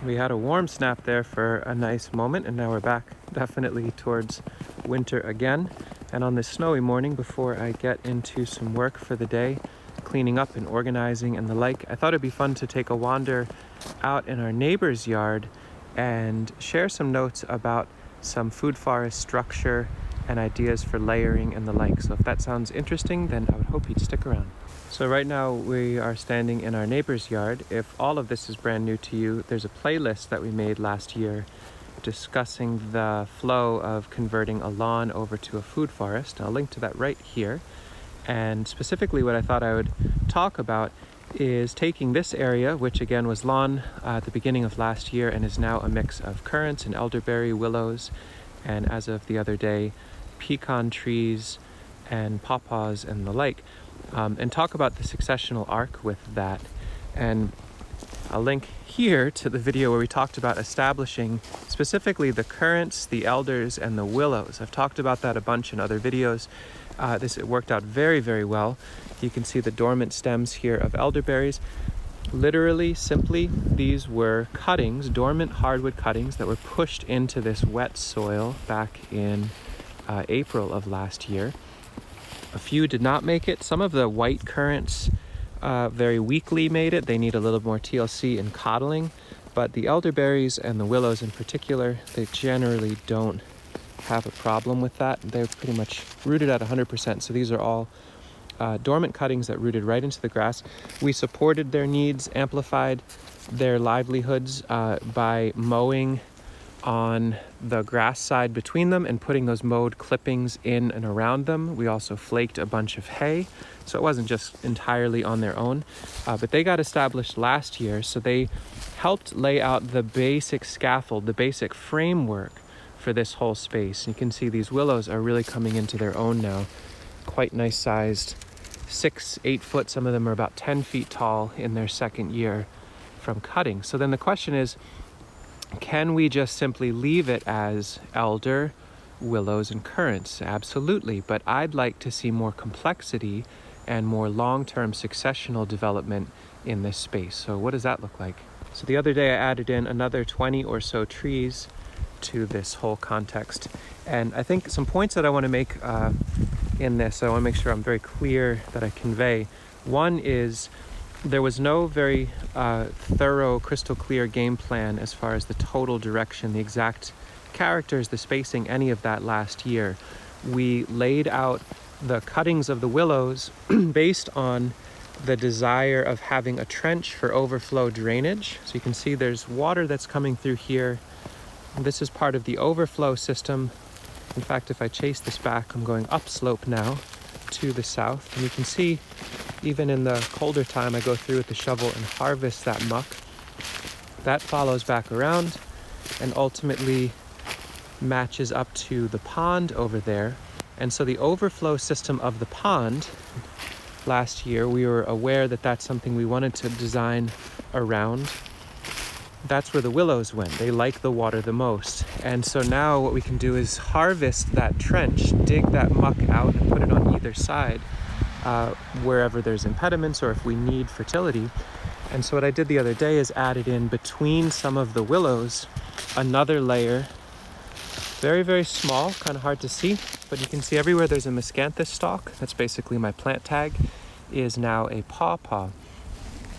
We had a warm snap there for a nice moment, and now we're back definitely towards winter again. And on this snowy morning, before I get into some work for the day, cleaning up and organizing and the like, I thought it'd be fun to take a wander out in our neighbor's yard and share some notes about some food forest structure and ideas for layering and the like. So if that sounds interesting, then I would hope you'd stick around. So right now we are standing in our neighbor's yard. If all of this is brand new to you, there's a playlist that we made last year discussing the flow of converting a lawn over to a food forest. I'll link to that right here. And specifically what I thought I would talk about is taking this area, which again was lawn at the beginning of last year and is now a mix of currants and elderberry, willows, and as of the other day, pecan trees and pawpaws and the like, and talk about the successional arc with that. And I'll link here to the video where we talked about establishing specifically the currants, the elders, and the willows. I've talked about that a bunch in other videos. It worked out very, very well. You can see the dormant stems here of elderberries. Literally, simply, these were cuttings, dormant hardwood cuttings that were pushed into this wet soil back in April of last year. A few did not make it. Some of the white currants very weakly made it. They need a little more TLC and coddling, but the elderberries and the willows in particular, they generally don't have a problem with that. They're pretty much rooted at 100%. So these are all dormant cuttings that rooted right into the grass. We supported their needs, amplified their livelihoods by mowing on the grass side between them and putting those mowed clippings in and around them. We also flaked a bunch of hay, so it wasn't just entirely on their own, but they got established last year, so they helped lay out the basic scaffold, the basic framework for this whole space. You can see these willows are really coming into their own now, quite nice sized, 6-8 foot. Some of them are about 10 feet tall in their second year from cutting. So then the question is, can we just simply leave it as elder, willows, and currants? Absolutely, but I'd like to see more complexity and more long-term successional development in this space. So what does that look like? So the other day I added in another 20 or so trees to this whole context. And I think some points that I want to make in this, I want to make sure I'm very clear that I convey. One is there was no very thorough, crystal clear game plan as far as the total direction, the exact characters, the spacing, any of that last year. We laid out the cuttings of the willows based on the desire of having a trench for overflow drainage. So you can see there's water that's coming through here. This is part of the overflow system. In fact, if I chase this back, I'm going upslope now to the south. And you can see even in the colder time, I go through with the shovel and harvest that muck. That follows back around and ultimately matches up to the pond over there. And so the overflow system of the pond, last year, we were aware that that's something we wanted to design around. That's where the willows went. They like the water the most. And so now what we can do is harvest that trench, dig that muck out and put it on either side wherever there's impediments or if we need fertility. And so what I did the other day is added in between some of the willows another layer, very, very small, kind of hard to see, but you can see everywhere there's a miscanthus stalk, that's basically my plant tag, is now a Paw Paw.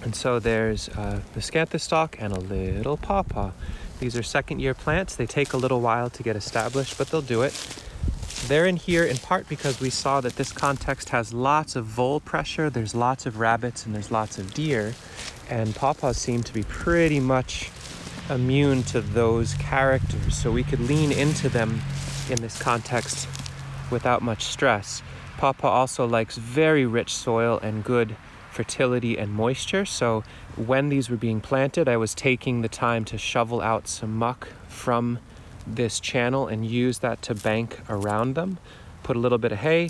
And so there's a miscanthus stalk and a little Paw Paw. These are second year plants. They take a little while to get established, but they'll do it. They're in here in part because we saw that this context has lots of vole pressure. There's lots of rabbits and there's lots of deer. And Paw Paws seem to be pretty much immune to those characters. So we could lean into them in this context without much stress. Paw Paw also likes very rich soil and good fertility and moisture. So when these were being planted, I was taking the time to shovel out some muck from this channel and use that to bank around them, put a little bit of hay,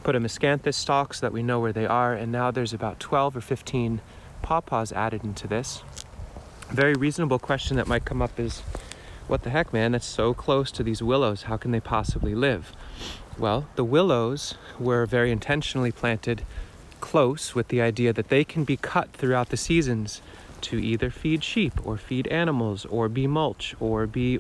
put a miscanthus stalk so that we know where they are, and now there's about 12 or 15 pawpaws added into this. A very reasonable question that might come up is, what the heck, man, that's so close to these willows, how can they possibly live? Well, the willows were very intentionally planted close with the idea that they can be cut throughout the seasons to either feed sheep or feed animals or be mulch or be.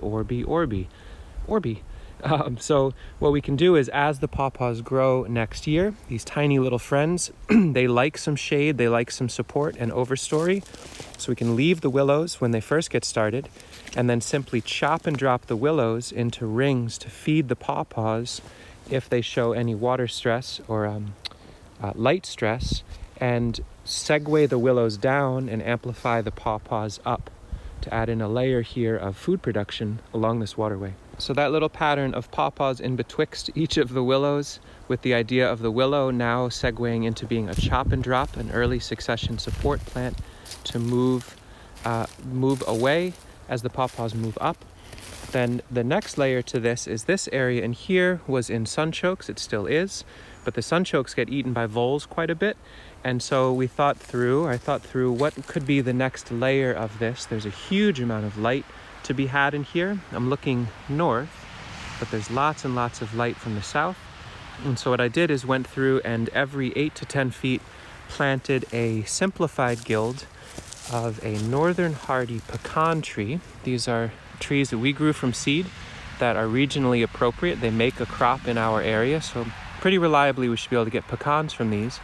So what we can do is, as the pawpaws grow next year, these tiny little friends, they like some shade, they like some support and overstory. So we can leave the willows when they first get started and then simply chop and drop the willows into rings to feed the pawpaws if they show any water stress or light stress, and segue the willows down and amplify the pawpaws up to add in a layer here of food production along this waterway. So that little pattern of pawpaws in betwixt each of the willows, with the idea of the willow now segueing into being a chop and drop, an early succession support plant to move away as the pawpaws move up. Then the next layer to this is this area in here was in sunchokes, it still is, but the sunchokes get eaten by voles quite a bit. And so I thought through what could be the next layer of this. There's a huge amount of light to be had in here. I'm looking north, but there's lots and lots of light from the south. And so what I did is went through and every 8 to 10 feet planted a simplified guild of a northern hardy pecan tree. These are trees that we grew from seed that are regionally appropriate. They make a crop in our area, so pretty reliably we should be able to get pecans from these.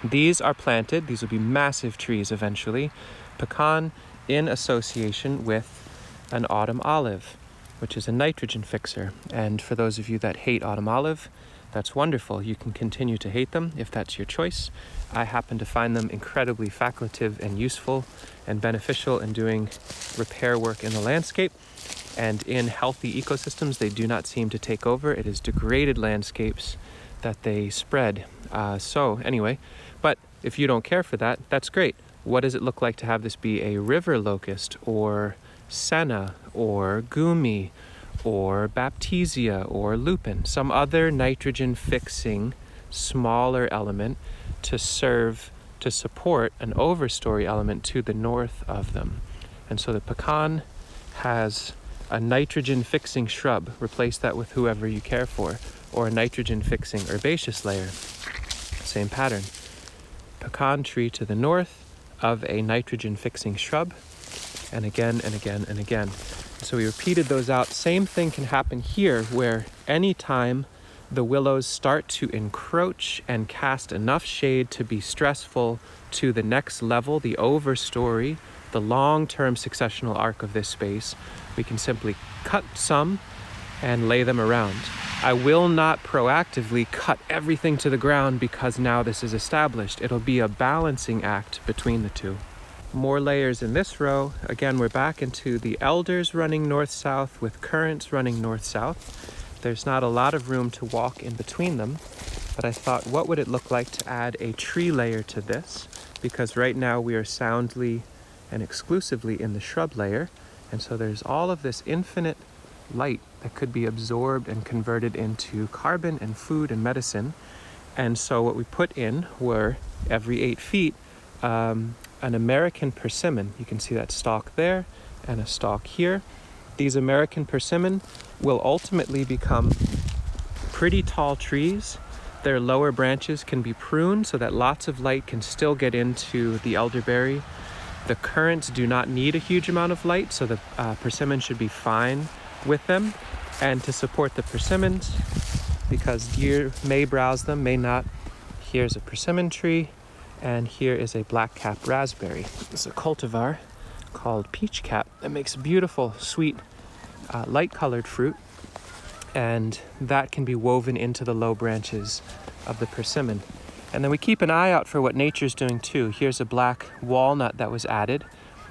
These are planted, these will be massive trees eventually, pecan in association with an autumn olive, which is a nitrogen fixer. And for those of you that hate autumn olive, that's wonderful. You can continue to hate them if that's your choice. I happen to find them incredibly facultative and useful and beneficial in doing repair work in the landscape. And in healthy ecosystems, they do not seem to take over. It is degraded landscapes that they spread. So anyway, but if you don't care for that, that's great. What does it look like to have this be a river locust or senna or gumi or baptisia or lupin, some other nitrogen fixing smaller element to serve to support an overstory element to the north of them. And so the pecan has a nitrogen fixing shrub, replace that with whoever you care for, or a nitrogen fixing herbaceous layer, same pattern. Pecan tree to the north of a nitrogen fixing shrub, and again and again and again. So we repeated those out. Same thing can happen here, where anytime the willows start to encroach and cast enough shade to be stressful to the next level, the overstory, the long-term successional arc of this space, we can simply cut some and lay them around. I will not proactively cut everything to the ground because now this is established. It'll be a balancing act between the two. More layers in this row. Again, we're back into the elders running north-south with currants running north-south. There's not a lot of room to walk in between them, but I thought, what would it look like to add a tree layer to this? Because right now we are soundly and exclusively in the shrub layer, and so there's all of this infinite light that could be absorbed and converted into carbon and food and medicine. And so what we put in were, every 8 feet, an American persimmon. You can see that stalk there and a stalk here. These American persimmon will ultimately become pretty tall trees. Their lower branches can be pruned so that lots of light can still get into the elderberry. The currants do not need a huge amount of light, so the persimmon should be fine with them. And to support the persimmons, because deer may browse them, may not, here's a persimmon tree, and here is a black-cap raspberry. It's a cultivar called peach cap that makes beautiful, sweet, light-colored fruit, and that can be woven into the low branches of the persimmon. And then we keep an eye out for what nature's doing too. Here's a black walnut that was added.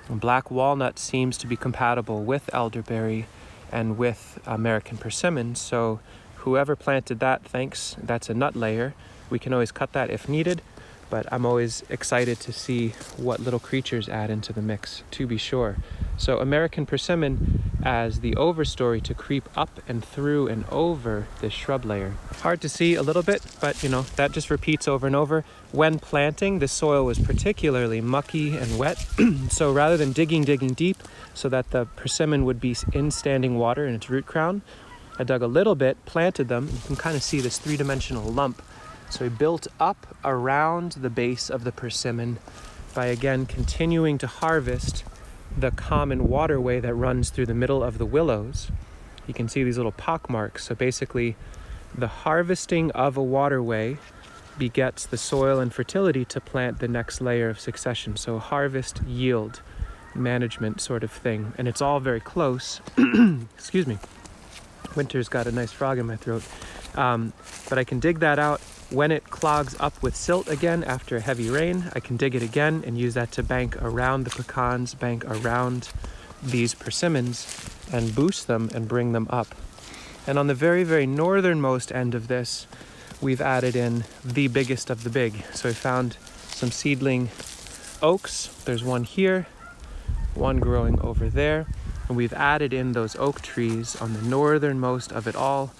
And black walnut seems to be compatible with elderberry and with American persimmon, so whoever planted that, thanks. That's a nut layer. We can always cut that if needed, but I'm always excited to see what little creatures add into the mix, to be sure. So American persimmon as the overstory to creep up and through and over this shrub layer. Hard to see a little bit, but you know, that just repeats over and over. When planting, the soil was particularly mucky and wet, so rather than digging deep so that the persimmon would be in standing water in its root crown, I dug a little bit, planted them. You can kind of see this three-dimensional lump. So we built up around the base of the persimmon by again continuing to harvest the common waterway that runs through the middle of the willows. You can see these little pock marks. So basically, the harvesting of a waterway begets the soil and fertility to plant the next layer of succession. So harvest, yield, management sort of thing. And it's all very close. Excuse me. Winter's got a nice frog in my throat. But I can dig that out. When it clogs up with silt again after a heavy rain, I can dig it again and use that to bank around the pecans, bank around these persimmons, and boost them and bring them up. And on the very, very northernmost end of this, we've added in the biggest of the big. So I found some seedling oaks. There's one here, one growing over there. And we've added in those oak trees on the northernmost of it all.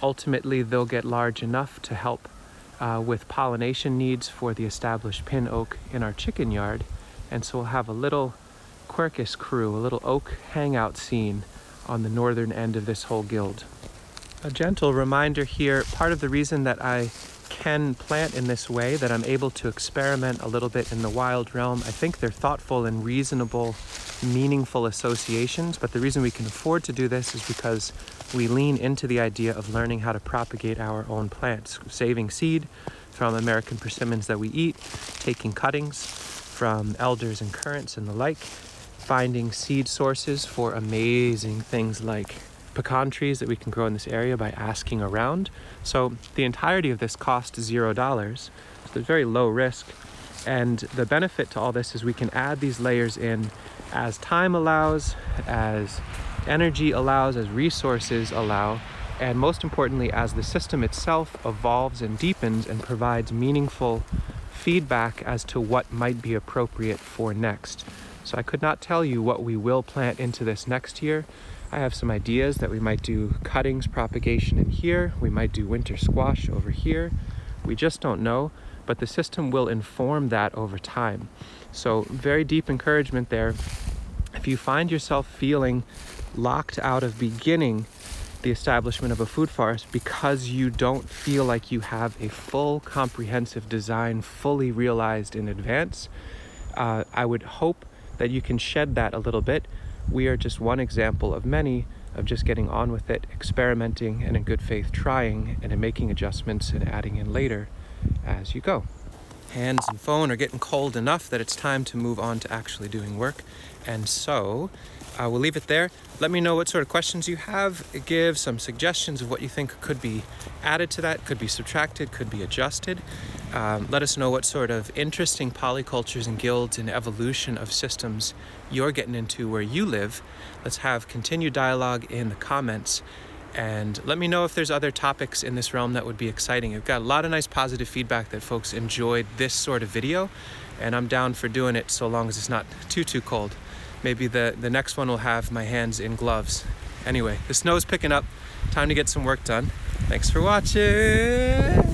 Ultimately, they'll get large enough to help with pollination needs for the established pin oak in our chicken yard. And so we'll have a little quercus crew, a little oak hangout scene on the northern end of this whole guild. A gentle reminder here, part of the reason that I can plant in this way, that I'm able to experiment a little bit in the wild realm, I think they're thoughtful and reasonable, meaningful associations, but the reason we can afford to do this is because we lean into the idea of learning how to propagate our own plants, saving seed from American persimmons that we eat, taking cuttings from elders and currants and the like, finding seed sources for amazing things like pecan trees that we can grow in this area by asking around. So the entirety of this cost $0, so there's very low risk. And the benefit to all this is we can add these layers in as time allows, as energy allows, as resources allow, and most importantly, as the system itself evolves and deepens and provides meaningful feedback as to what might be appropriate for next. So I could not tell you what we will plant into this next year. I have some ideas that we might do cuttings, propagation in here. We might do winter squash over here. We just don't know, but the system will inform that over time. So very deep encouragement there. If you find yourself feeling locked out of beginning the establishment of a food forest because you don't feel like you have a full comprehensive design fully realized in advance, I would hope that you can shed that a little bit. We are just one example of many of just getting on with it, experimenting, and in good faith trying, and in making adjustments and adding in later as you go. Hands and phone are getting cold enough that it's time to move on to actually doing work. And so we'll leave it there. Let me know what sort of questions you have. Give some suggestions of what you think could be added to that, could be subtracted, could be adjusted. Let us know what sort of interesting polycultures and guilds and evolution of systems you're getting into where you live. Let's have continued dialogue in the comments. And let me know if there's other topics in this realm that would be exciting. I've got a lot of nice positive feedback that folks enjoyed this sort of video, and I'm down for doing it so long as it's not too cold. Maybe the next one will have my hands in gloves. Anyway, the snow's picking up. Time to get some work done. Thanks for watching.